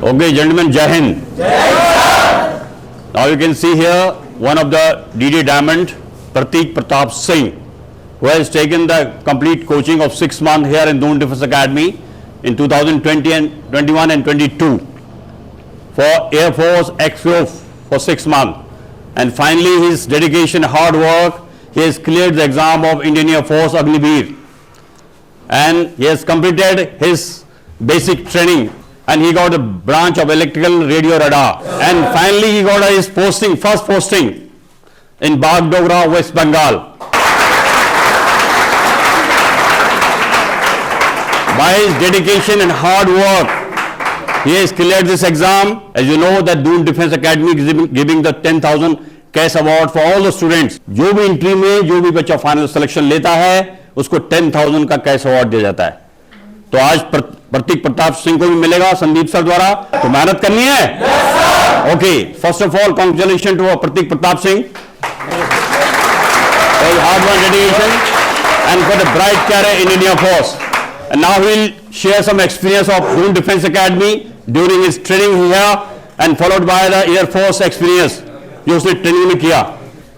Okay, gentlemen, Jai Hind. Now you can see here one of the DD Diamond, Pratik Pratap Singh, who has taken the complete coaching of 6 months here in Doon Defence Academy in 2020 and 21 and 22 for Air Force XO for 6 months. And finally, his dedication, hard work, he has cleared the exam of Indian Air Force Agniveer. And he has completed his basic training and he got a branch of electrical radio radar. And finally, he got his posting, first posting in Bagdogra, West Bengal. By his dedication and hard work, he has cleared this exam. As you know that Doon Defence Academy is giving the 10,000 cash award for all the students. जो भी entry में जो भी बच्चा final selection लेता है उसको 10,000 का कैश अवार्ड दिया जाता है. तो आज प्रतीक प्रताप सिंह को भी मिलेगा संदीप सर द्वारा. तो मेहनत करनी है. Okay, first of all congratulation to Pratik Pratap Singh for hard work, dedication and for the bright career in Indian force. And now we will share some experience of Doon defence academy during his training here and followed by the air force experience जो उसने training में किया.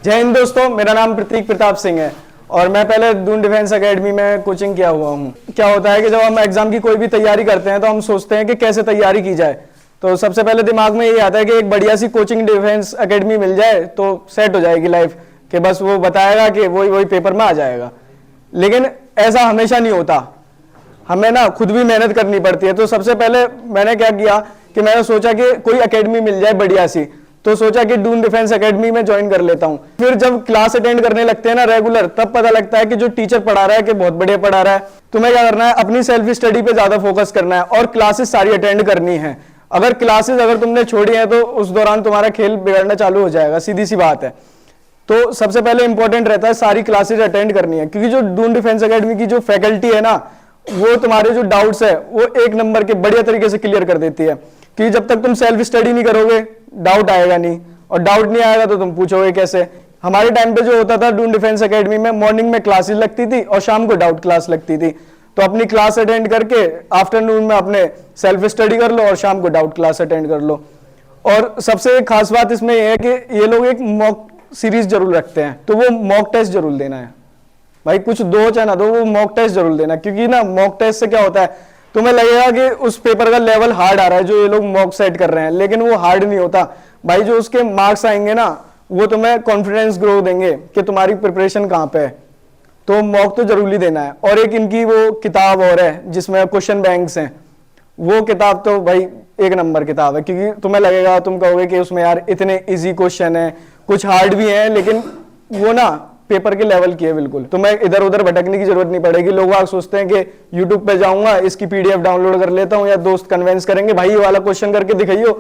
जय हिंद दोस्तों, मेरा नाम प्रतीक प्रताप सिंह है और मैं पहले दून डिफेंस एकेडमी में कोचिंग किया हुआ हूँ. क्या होता है कि जब हम एग्जाम की कोई भी तैयारी करते हैं तो हम सोचते हैं कि कैसे तैयारी की जाए. तो सबसे पहले दिमाग में ये आता है कि एक बढ़िया सी कोचिंग डिफेंस एकेडमी मिल जाए तो सेट हो जाएगी लाइफ, कि बस वो बताएगा कि वही पेपर में आ जाएगा. लेकिन ऐसा हमेशा नहीं होता, हमें ना खुद भी मेहनत करनी पड़ती है. तो सबसे पहले मैंने क्या किया कि मैंने सोचा कि कोई एकेडमी मिल जाए बढ़िया सी, तो सोचा कि डून डिफेंस एकेडमी में ज्वाइन कर लेता हूं. फिर जब क्लास अटेंड करने लगते हैं ना रेगुलर, तब पता लगता है कि जो टीचर पढ़ा रहा है कि बहुत बढ़िया पढ़ा रहा है. तुम्हें क्या करना है, अपनी सेल्फ स्टडी पे ज्यादा फोकस करना है और क्लासेस सारी अटेंड करनी है. अगर क्लासेस अगर तुमने छोड़ी है तो उस दौरान तुम्हारा खेल बिगड़ना चालू हो जाएगा, सीधी सी बात है. तो सबसे पहले इंपॉर्टेंट रहता है सारी क्लासेज अटेंड करनी है, क्योंकि जो डून डिफेंस एकेडमी की जो फैकल्टी है ना, वो तुम्हारे जो डाउट्स है वो 1 नंबर के बढ़िया तरीके से क्लियर कर देती है. कि जब तक तुम सेल्फ स्टडी नहीं करोगे डाउट आएगा नहीं, और डाउट नहीं आएगा तो तुम पूछोगे कैसे. हमारे टाइम पे जो होता था डून डिफेंस एकेडमी में, मॉर्निंग में क्लासेस लगती थी और शाम को डाउट क्लास लगती थी. तो अपनी क्लास अटेंड करके आफ्टरनून में अपने सेल्फ स्टडी कर लो और शाम को डाउट क्लास अटेंड कर लो. और सबसे खास बात इसमें यह है कि ये लोग एक मॉक सीरीज जरूर रखते हैं, तो वो मॉक टेस्ट जरूर देना है भाई. कुछ दो चाहे ना दो, वो मॉक टेस्ट जरूर देना. क्योंकि ना मॉक टेस्ट से क्या होता है, तुम्हें लगेगा कि उस पेपर का लेवल हार्ड आ रहा है जो ये लोग मॉक सेट कर रहे हैं, लेकिन वो हार्ड नहीं होता भाई. जो उसके मार्क्स आएंगे ना, वो तुम्हें कॉन्फिडेंस ग्रो देंगे कि तुम्हारी प्रिपरेशन कहाँ पे है. तो मॉक तो जरूरी देना है. और एक इनकी वो किताब और है जिसमें क्वेश्चन बैंक्स हैं, वो किताब तो भाई 1 नंबर किताब है. क्योंकि तुम्हें लगेगा, तुम कहोगे कि उसमें यार इतने इजी क्वेश्चन है, कुछ हार्ड भी हैं, लेकिन वो ना पेपर के लेवल की है बिल्कुल. तुम्हें इधर उधर भटकने की जरूरत नहीं पड़ेगी. लोग आप सोचते हैं कि यूट्यूब पे जाऊंगा, इसकी पीडीएफ डाउनलोड कर लेता हूं, या दोस्त कन्वेंस करेंगे भाई ये वाला क्वेश्चन करके दिखाइयो,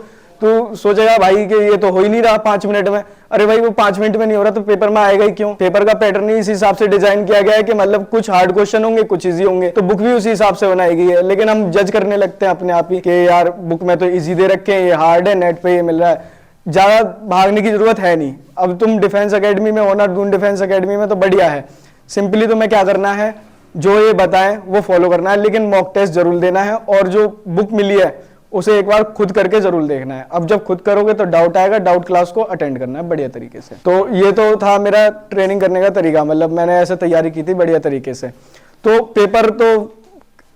तो सोचेगा भाई कि ये तो हो ही नहीं रहा 5 मिनट में. अरे भाई वो 5 मिनट में नहीं हो रहा तो पेपर में आएगा ही क्यों. पेपर का पैटर्न ही इस हिसाब से डिजाइन किया गया है कि मतलब कुछ हार्ड क्वेश्चन होंगे, कुछ इजी होंगे, तो बुक भी उसी हिसाब से बनाई गई है. लेकिन हम जज करने लगते हैं अपने आप ही कि यार बुक में तो इजी दे रखे हैं, ये हार्ड है, नेट पे ये मिल रहा है. ज्यादा भागने की जरूरत है नहीं. अब तुम डिफेंस एकेडमी में हो ना, डून डिफेंस एकेडमी में, तो बढ़िया है. सिंपली तुम्हें क्या करना है, जो ये बताएं वो फॉलो करना है, लेकिन मॉक टेस्ट जरूर देना है. और जो बुक मिली है उसे एक बार खुद करके जरूर देखना है. अब जब खुद करोगे तो डाउट आएगा, डाउट क्लास को अटेंड करना है बढ़िया तरीके से. तो ये तो था मेरा ट्रेनिंग करने का तरीका, मतलब मैंने ऐसे तैयारी की थी बढ़िया तरीके से. तो पेपर तो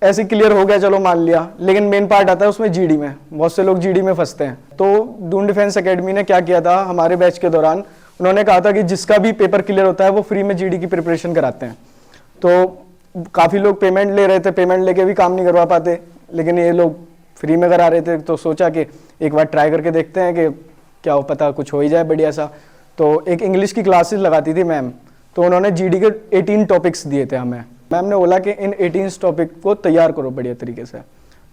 ऐसे क्लियर हो गया, चलो मान लिया, लेकिन मेन पार्ट आता है उसमें जीडी में. बहुत से लोग जीडी में फंसते हैं. तो डून डिफेंस एकेडमी ने क्या किया था हमारे बैच के दौरान, उन्होंने कहा था कि जिसका भी पेपर क्लियर होता है वो फ्री में जीडी की प्रिपरेशन कराते हैं. तो काफ़ी लोग पेमेंट ले रहे थे, पेमेंट लेके भी काम नहीं करवा पाते, लेकिन ये लोग फ्री में करा रहे थे. तो सोचा कि एक बार ट्राई करके देखते हैं कि क्या हो, पता कुछ हो ही जाए बढ़िया सा. तो एक इंग्लिश की क्लासेस लगाती थी मैम, तो उन्होंने जीडी के 18 टॉपिक्स दिए थे हमें. मैम ने बोला कि इन 18 टॉपिक को तैयार करो बढ़िया तरीके से.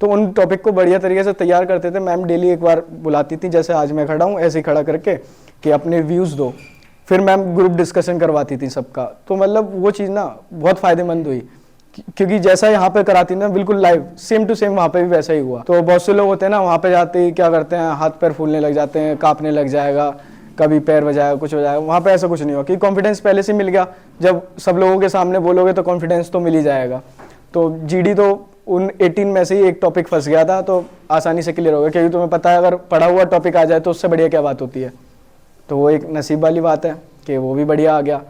तो उन टॉपिक को बढ़िया तरीके से तैयार करते थे. मैम डेली एक बार बुलाती थी, जैसे आज मैं खड़ा हूँ ऐसे ही खड़ा करके कि अपने व्यूज़ दो. फिर मैम ग्रुप डिस्कशन करवाती थी सबका. तो मतलब वो चीज़ ना बहुत फ़ायदेमंद हुई, क्योंकि जैसा यहाँ पे कराती ना बिल्कुल लाइव सेम टू सेम वहाँ पे भी वैसा ही हुआ. तो बहुत से लोग होते हैं ना, वहाँ पे जाते ही क्या करते हैं, हाथ पैर फूलने लग जाते हैं, काँपने लग जाएगा, कभी पैर बजाएगा, कुछ हो जाएगा. वहाँ पे ऐसा कुछ नहीं हुआ, क्योंकि कॉन्फिडेंस पहले से मिल गया. जब सब लोगों के सामने बोलोगे तो कॉन्फिडेंस तो मिल ही जाएगा. तो जीडी तो उन 18 में से ही एक टॉपिक फंस गया था, तो आसानी से क्लियर हो गया, क्योंकि तुम्हें पता है अगर पढ़ा हुआ टॉपिक आ जाए तो उससे बढ़िया क्या बात होती है। तो वो एक नसीब वाली बात है कि वो भी बढ़िया आ गया।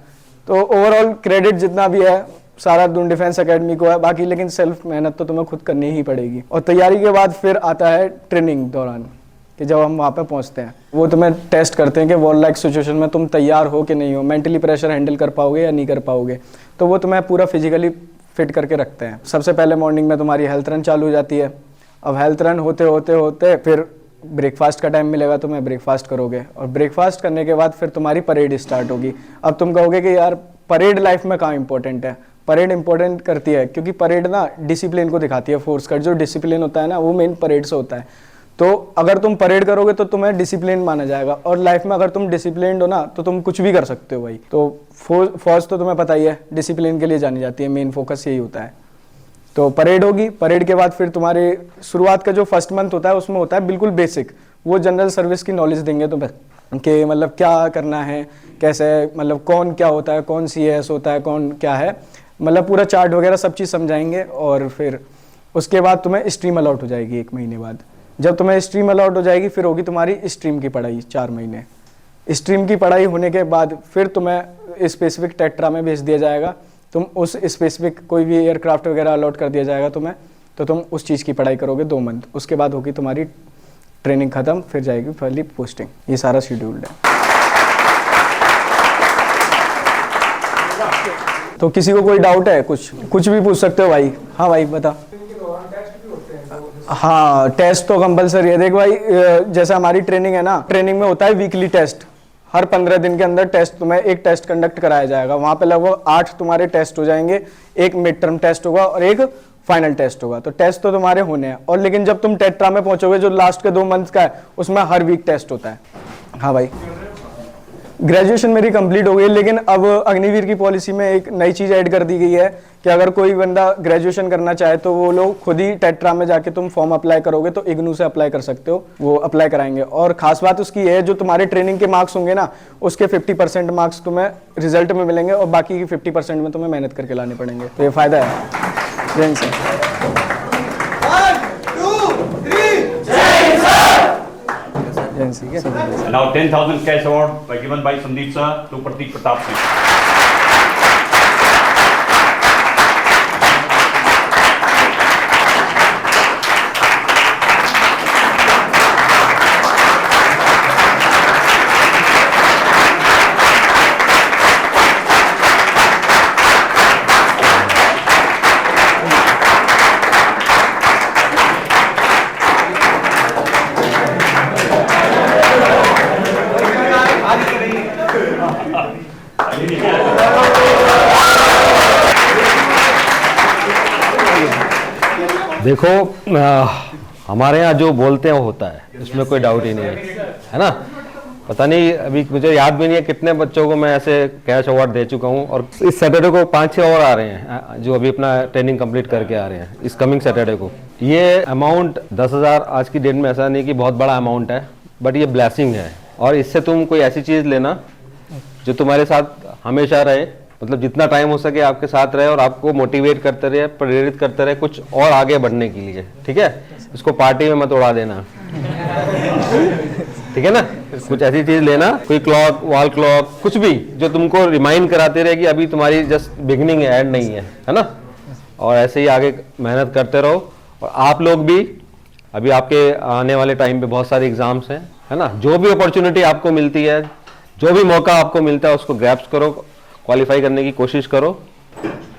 तो ओवरऑल क्रेडिट जितना भी है सारा दून डिफेंस एकेडमी को है, बाकी लेकिन सेल्फ मेहनत तो तुम्हें खुद करनी ही पड़ेगी। और तैयारी के बाद फिर आता है ट्रेनिंग दौरान, कि जब हम वहाँ पे पहुँचते हैं वो तुम्हें टेस्ट करते हैं कि वॉर लाइक सिचुएशन में तुम तैयार हो कि नहीं हो, मेंटली प्रेशर हैंडल कर पाओगे या नहीं कर पाओगे। तो वो तुम्हें पूरा फिजिकली फिट करके रखते हैं। सबसे पहले मॉर्निंग में तुम्हारी हेल्थ रन चालू हो जाती है। अब हेल्थ रन होते होते होते फिर ब्रेकफास्ट का टाइम मिलेगा, तुम्हें ब्रेकफास्ट करोगे, और ब्रेकफास्ट करने के बाद फिर तुम्हारी परेड स्टार्ट होगी। अब तुम कहोगे कि यार परेड लाइफ में कहाँ इंपॉर्टेंट है। परेड इंपॉर्टेंट करती है क्योंकि परेड ना डिसिप्लिन को दिखाती है। फोर्स का जो डिसिप्लिन होता है ना वो मेन परेड से होता है। तो अगर तुम परेड करोगे तो तुम्हें डिसिप्लिन माना जाएगा, और लाइफ में अगर तुम डिसिप्लिन्ड हो ना तो तुम कुछ भी कर सकते हो भाई। तो फौज तो तुम्हें पता ही है डिसिप्लिन के लिए जानी जाती है, मेन फोकस यही होता है। तो परेड होगी, परेड के बाद फिर तुम्हारे शुरुआत का जो फर्स्ट मंथ होता है उसमें होता है बिल्कुल बेसिक, वो जनरल सर्विस की नॉलेज देंगे तुम्हें कि मतलब क्या करना है, कैसे, मतलब कौन क्या होता है, कौन CS होता है, कौन क्या है, मतलब पूरा चार्ट वगैरह सब चीज़ समझाएंगे। और फिर उसके बाद तुम्हें स्ट्रीम अलॉट हो जाएगी 1 महीने बाद। जब तुम्हें स्ट्रीम अलॉट हो जाएगी फिर होगी तुम्हारी स्ट्रीम की पढ़ाई 4 महीने। स्ट्रीम की पढ़ाई होने के बाद फिर तुम्हें स्पेसिफिक टेट्रा में भेज दिया जाएगा। तुम उस स्पेसिफिक कोई भी एयरक्राफ्ट वगैरह अलॉट कर दिया जाएगा तुम्हें, तो तुम उस चीज़ की पढ़ाई करोगे 2 मंथ। उसके बाद होगी तुम्हारी ट्रेनिंग ख़त्म, फिर जाएगी पहली पोस्टिंग। ये सारा शेड्यूल्ड है। तो किसी को कोई डाउट है, कुछ भी पूछ सकते हो भाई। हाँ भाई बता। हाँ टेस्ट तो कंपलसरी है। देख भाई जैसे हमारी ट्रेनिंग है ना, ट्रेनिंग में होता है वीकली टेस्ट। हर 15 दिन के अंदर टेस्ट, तुम्हें एक टेस्ट कंडक्ट कराया जाएगा। वहाँ पे लगभग 8 तुम्हारे टेस्ट हो जाएंगे, एक मिड टर्म टेस्ट होगा और एक फाइनल टेस्ट होगा। तो टेस्ट तो तुम्हारे होने हैं, और लेकिन जब तुम टेट्रा में पहुंचोगे जो लास्ट के 2 मंथ का है उसमें हर वीक टेस्ट होता है। हाँ भाई ग्रेजुएशन मेरी कंप्लीट हो गई, लेकिन अब अग्निवीर की पॉलिसी में एक नई चीज़ ऐड कर दी गई है कि अगर कोई बंदा ग्रेजुएशन करना चाहे तो वो लोग खुद ही टेट्रा में जाके तुम फॉर्म अप्लाई करोगे तो इग्नू से अप्लाई कर सकते हो, वो अप्लाई कराएंगे। और खास बात उसकी है जो तुम्हारे ट्रेनिंग के मार्क्स होंगे ना उसके 50% मार्क्स तुम्हें रिजल्ट में मिलेंगे, और बाकी की 50% में तुम्हें मेहनत करके लाने पड़ेंगे। तो ये फायदा है। जय Hind sir. And now 10,000 cash award given by Sandeep sir to Pratik Pratap Singh. देखो हमारे यहाँ जो बोलते हैं वो होता है, इसमें कोई डाउट ही नहीं है ना। पता नहीं अभी मुझे याद भी नहीं है कितने बच्चों को मैं ऐसे कैश अवार्ड दे चुका हूँ, और इस सैटरडे को 5-6 और आ रहे हैं जो अभी अपना ट्रेनिंग कंप्लीट करके आ रहे हैं इस कमिंग सैटरडे को। ये अमाउंट 10,000 आज की डेट में ऐसा नहीं कि बहुत बड़ा अमाउंट है, बट ये ब्लेसिंग है। और इससे तुम कोई ऐसी चीज़ लेना जो तुम्हारे साथ हमेशा रहे, मतलब जितना टाइम हो सके आपके साथ रहे और आपको मोटिवेट करते रहे, प्रेरित करते रहे कुछ और आगे बढ़ने के लिए। ठीक है, इसको पार्टी में मत उड़ा देना। ठीक है ना, कुछ ऐसी चीज लेना, कोई क्लॉक, वॉल क्लॉक, कुछ भी जो तुमको रिमाइंड कराते रहे कि अभी तुम्हारी जस्ट बिगिनिंग है, एंड नहीं है ना। और ऐसे ही आगे मेहनत करते रहो। और आप लोग भी अभी आपके आने वाले टाइम पे बहुत सारे एग्जाम्स हैं, है ना। जो भी अपॉर्चुनिटी आपको मिलती है, जो भी मौका आपको मिलता है उसको ग्रैब्स करो, क्वालिफाई करने की कोशिश करो।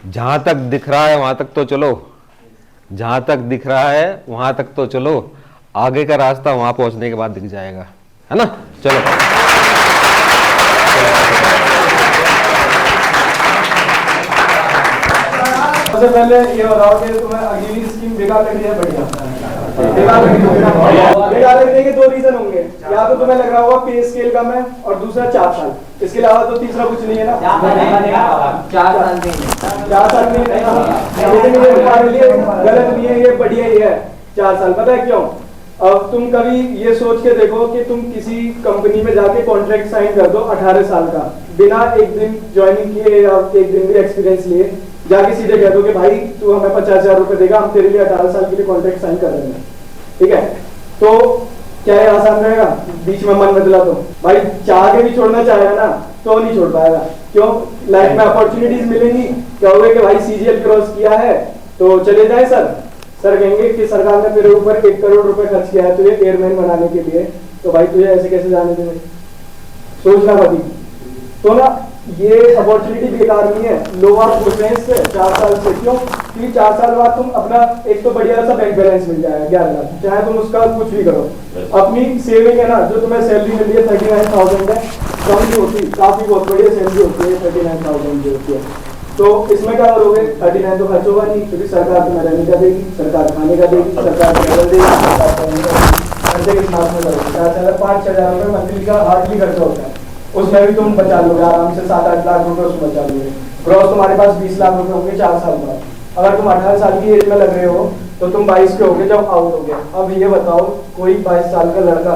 जहां तक दिख रहा है वहां तक तो चलो, जहां तक दिख रहा है वहां तक तो चलो, आगे का रास्ता वहां पहुंचने के बाद दिख जाएगा, है ना। चलो सबसे पहले ये बताओ कि तुम्हें अगली स्कीम बेकार लग रही है बढ़िया? बेकार लगने के 2 रीजन होंगे, या तो तुम्हें लग रहा होगा पे स्केल कम है, और दूसरा 4 साल, इसके अलावा तो तीसरा कुछ नहीं है ना। 4 साल नहीं है, लेकिन ये तुम्हारे लिए गलत नहीं है, ये बढ़िया ही है 4 साल। पता है क्यों? अब तुम कभी ये सोच के देखो कि तुम किसी कंपनी में जाके कॉन्ट्रैक्ट साइन कर दो 18 साल का, बिना एक दिन ज्वाइनिंग किए या एक दिन भी एक्सपीरियंस लिए, जाके सीधे कह दो कि भाई तू हमें 50,000 रुपए देगा, हम तेरे लिए 18 साल के लिए कॉन्ट्रैक्ट साइन कर रहे हैं, ठीक है? तो क्या ये आसान रहेगा? बीच में मन बदला तो भाई चाह के भी छोड़ना चाहेगा ना तो नहीं छोड़ पाएगा। क्यों? लाइफ में अपॉर्चुनिटीज मिलेंगी, कहोगे कि भाई CGL क्रॉस किया है तो चले जाए सर कहेंगे कि सरकार ने तेरे ऊपर 1 करोड़ रुपए खर्च किया है तुझे एयरमैन बनाने के लिए, तो भाई तुझे ऐसे कैसे जाने देंगे? सोचना भाभी। तो ना ये अपॉर्चुनिटी बेकार नहीं है, लो आप प्रेफरेंस से 4 साल से। क्यों? क्योंकि 4 साल बाद तुम अपना एक तो बढ़िया सा बैंक बैलेंस मिल जाएगा 11 लाख, चाहे तुम उसका कुछ भी करो। अपनी सेविंग है ना, जो तुम्हें सैलरी मिली है 39,000 है, कम नहीं होती, काफी बहुत बढ़िया सैलरी होती है 39,000 जो होती है। तो इसमें क्या करोगे? 39 तो खर्च होगा नहीं, क्योंकि सरकार तुम्हें रहने का देगी, सरकार खाने का देगी, सरकार ट्रैवल देगी, खर्चे के साथ में करोगे। 5-6 हज़ार रुपये मंथली का हार्डली खर्चा होता है, उसमें भी तुम बचा लोगे आराम से, 7-8 लाख रुपए उसमें बचा लोगे। ग्रॉस तुम्हारे पास 20 लाख रुपए होंगे 4 साल बाद। अगर तुम 18 साल की एज में लग रहे हो तो तुम 22 के होगे जब आउट हो गए। अब ये बताओ कोई 22 साल का लड़का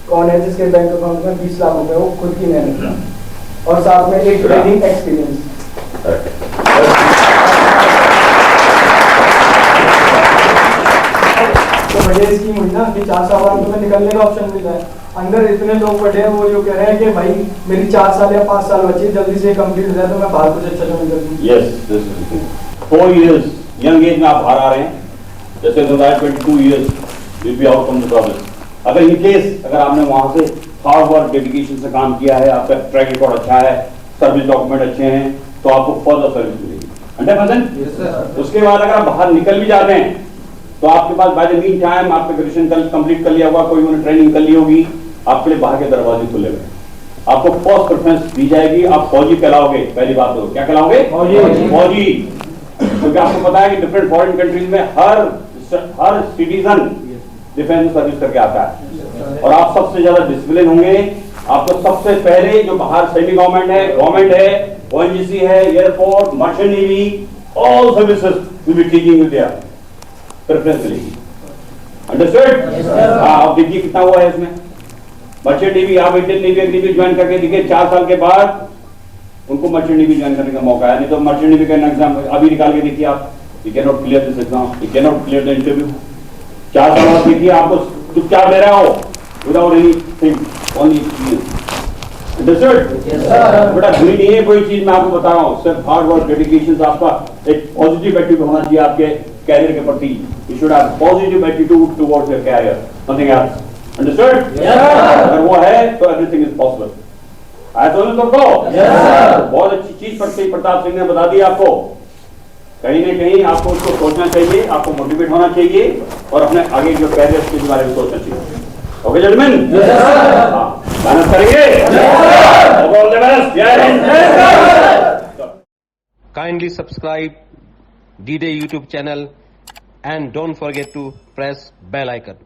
कौन है जिसके बैंक अकाउंट में 20 लाख रुपए हो खुद की मेहनत का और साथ में एक ट्रेनिंग एक्सपीरियंस। तो बढ़िया स्कीम हुई ना कि 4 साल बाद तुम्हें निकलने का ऑप्शन मिल जाए। अंदर इतने लोग बैठे हैं वो जो कह रहे हैं कि भाई मेरी 4 साल या 5 साल बची, जल्दी से कंप्लीट हो जाए तो मैं बाहर कुछ अच्छा ज्वाइन कर दूं। Yes, 4 years यंग एज में आप बाहर आ रहे हैं, जैसे 22 years will be out from the service। अगर इन केस अगर आपने वहां से हार्ड वर्क डेडिकेशन से काम किया है, आपका ट्रैक रिकॉर्ड अच्छा है, सर्विस डॉक्यूमेंट अच्छे हैं, तो आपको फर्दर सर्विस मिलेगी 100%। उसके बाद अगर आप बाहर निकल भी जाते हैं तो आपके पास बाय द मीन टाइम आपने ग्रेजुएशन कंप्लीट कर लिया होगा, कोई उन्होंने ट्रेनिंग कर ली होगी, आपके लिए बाहर के दरवाजे खुले हुए, आपको फर्स्ट प्रेफरेंस दी जाएगी, आप फौजी कहलाओगे। पहली बात तो क्या कहलाओगे? फौजी। क्योंकि आपको पता है कि डिफरेंट फॉरेन कंट्रीज में हर सिटीजन डिफेंस सर्विस करके आता है और आप सबसे ज्यादा डिसिप्लिन होंगे। आपको सबसे पहले जो बाहर सेमी गवर्नमेंट है, ONGC है, airport, merchant navy, all services will be teaching you there, preference मिलेगी। अंडरस्टूड? आप देखिए कितना हुआ है इसमें। मर्चेंट नेवी, आप इंडियन नेवी एग्रीमेंट ज्वाइन करके देखिए 4 साल के बाद उनको मर्चेंट नेवी ज्वाइन करने का मौका है। नहीं तो मर्चेंट नेवी का एग्जाम अभी निकाल के देखिए आप, you can not clear this exam, you can not clear the interview. 4 साल बाद देखिए आपको चुपचाप ले रहा हो without anything, only experience. Understood? बेटा बुरी नहीं है कोई चीज, मैं आपको बता रहा हूँ, सिर्फ हार्ड वर्क डेडिकेशन, आपका एक पॉजिटिव एटीट्यूड होना चाहिए आपके कैरियर के प्रति। You should have positive attitude towards your career, nothing else. Understood? अगर वो है तो एवरीथिंग इज पॉसिबल। आया तो बहुत अच्छी चीज प्रताप सिंह ने बता दी आपको। कहीं न कहीं आपको उसको सोचना चाहिए, आपको मोटिवेट होना चाहिए और अपने आगे जो कैरियर के बारे में सोचना चाहिए। ओके जेंटलमैन, मेहनत करेंगे। All the best. जय Hind. Kindly subscribe D-Day YouTube channel and don't forget to press bell icon.